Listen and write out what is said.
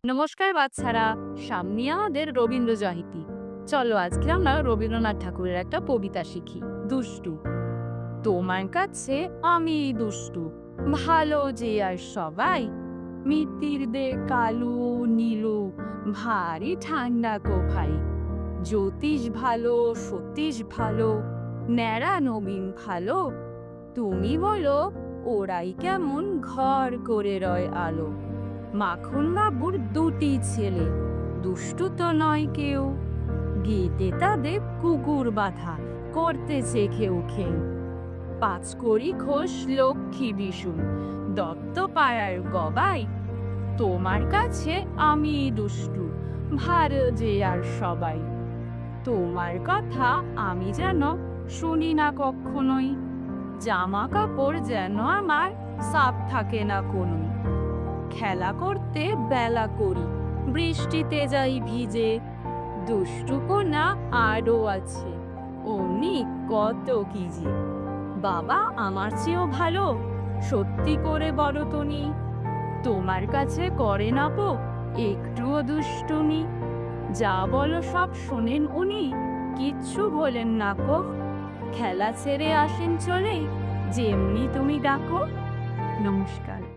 নমস্কার বাচ্চারা, সামনে আমাদের রবীন্দ্র জয়ন্তী। চলো আজকে আমরা রবীন্দ্রনাথ ঠাকুরের একটা কবিতা শিখি। দুষ্টু। তোমার কাছে আমি দুষ্টু, ভালো যে আর সবাই। মিত্তির দে কালু নীলু, ভারী ঠান্ডা গো ভাই। জ্যোতিষ ভালো, সতীশ ভালো, ন্যাড়া নবীন ভালো। তুমি বলো ওরাই কেমন ঘর করে রয় আলো। মাখন বাবুর দুটি ছেলে, দুষ্টু তো নয় কেউ। গেটে তাদের কুকুর বাঁধা, করতেছে খেউ খেউ। পাঁচকড়ি ঘোষ লক্ষ্মী বিশুন, দত্ত পাড়ার গবাই। তোমার কাছে আমি দুষ্টু, ভালো যে আর সবাই। তোমার কথা আমি যেন শুনি না কখনোই। জামা কাপড় যেন আমার সাফ থাকে না কোনো। খেলা করতে বেলা করি, বৃষ্টিতে যাই ভিজে। দুষ্টু কোনা আরও আছে, অমনি কত কি যে। বাবা আমার চেয়েও ভালো, সত্যি করে বড় তনি। তোমার কাছে করে না পো একটুও দুষ্টুমি। যা বলো সব শোনেন উনি, কিচ্ছু বলেন না কো। খেলা ছেড়ে আসেন চলে, যেমনি তুমি ডাকো। নমস্কার।